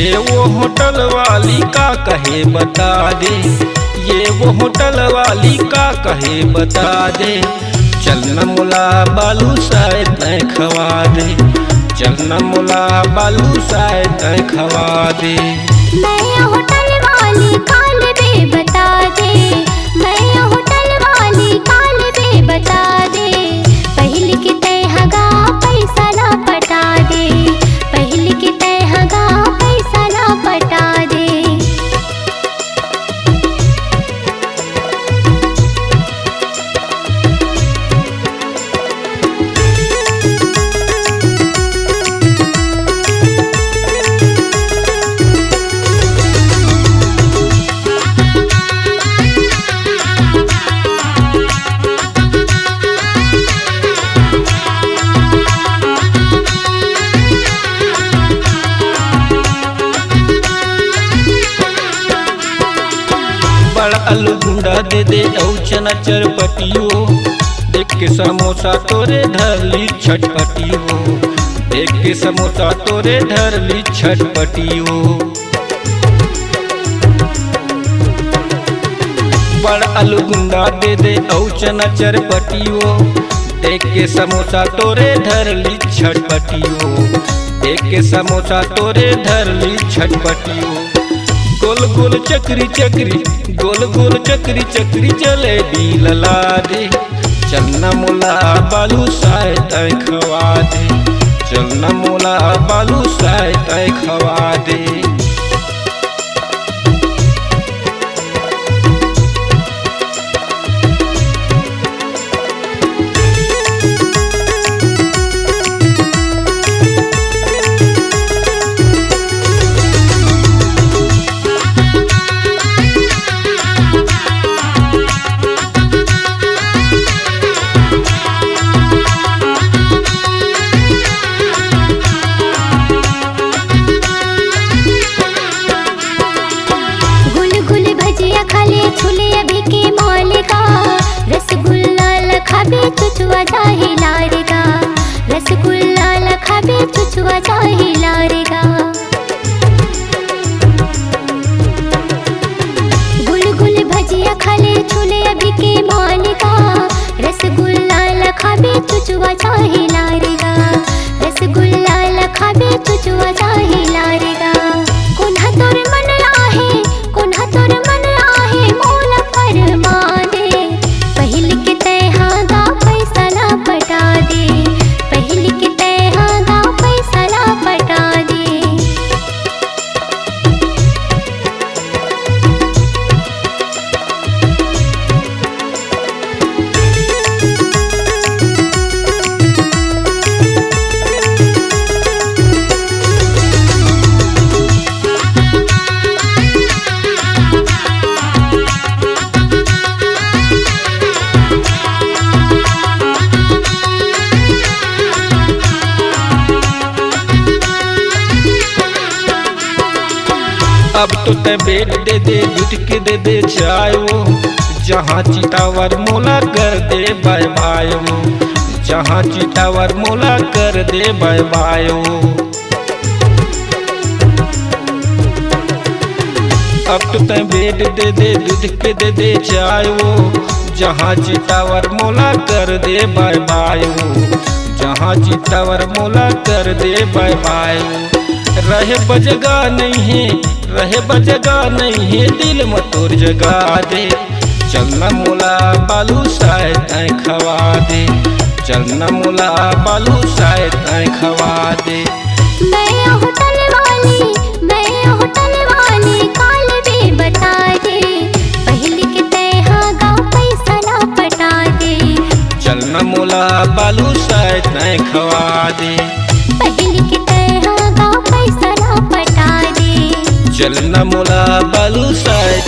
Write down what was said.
ये वो होटल वाली का कहे बता दे, ये वो होटल वाली का कहे बता दे। चल न मुला बालू साए तय खवा दे, चल न मुला बालू साए तय खवा दे। मैं होटल वाली काल बे बता दे, मैं होटल वाली काल बे बता दे। पहल की तय हगा पैसा ना पटा दे, पहल की तय हगा पैसा ना पटा दे। बड़ा आलू गुंडा दे दे औ चना चरपटियो, देख के समोसा तोरे धरली छटपटियो, देख के समोसा तोरे धरली छटपटियो। बड़ा आलू गुंडा दे दे औ चना चरपटियो, देख के समोसा तोरे धरली छटपटियो, देख के समोसा तोरे धरली छटपटियो। गोल गोल चक्री चक्री, गोल गोल चक्री चक्री जलेबी लला दे। चल न मुला बालू साए तय खवा दे, चल न मुला बालू साए तय खवा दे। खाले छुले अभी के मौलिका, रसगुल्ला लखाबे चुचुआ जाहे लारेगा, रसगुल्ला लखाबे चुचुआ जाहे लारेगा। गुलगुल भजिया खाले छुले अभी के मौलिका, रसगुल्ला लखाबे चुचुआ जाहे लारेगा, रसगुल्ला लखाबे चुचुआ जाहे लारेगा। कोन्हा तोर मन आहे, कोन्हा तोर मन मोला फरमा दे। पहल के तय हागा पैसा ना पटा दे, पहल के तय हागा पैसा ना पटा दे। अब तो ते बेट दे दे दूध के दे दे चाय वो, जहाँ चितावर मोला कर दे बाय बाय वो, जहाँ चितावर मोला कर दे बाय बाय वो। अब तो ते बेट दे दे दूध के दे दे चाय वो, जहाँ चितावर मोला कर दे बाय बाय वो, जहाँ चितावर मोला कर दे बाय बाय वो। रहे बजगा नहीं है, रहे बजगा नहीं है, दिल में तोर जगा दे। चल न मुला बालू साए तय खवा दे, चल न मुला बालू साए तय खवा दे। मैं होटल वाली, मैं होटल वाली काल बे बता दे। पहल के तय हागा पैसा ना पटा दे, चल न मुला बालू साए तय खवा दे। पहल के तय हागा पैसा ना पटा दे, चल न मुला बालू साए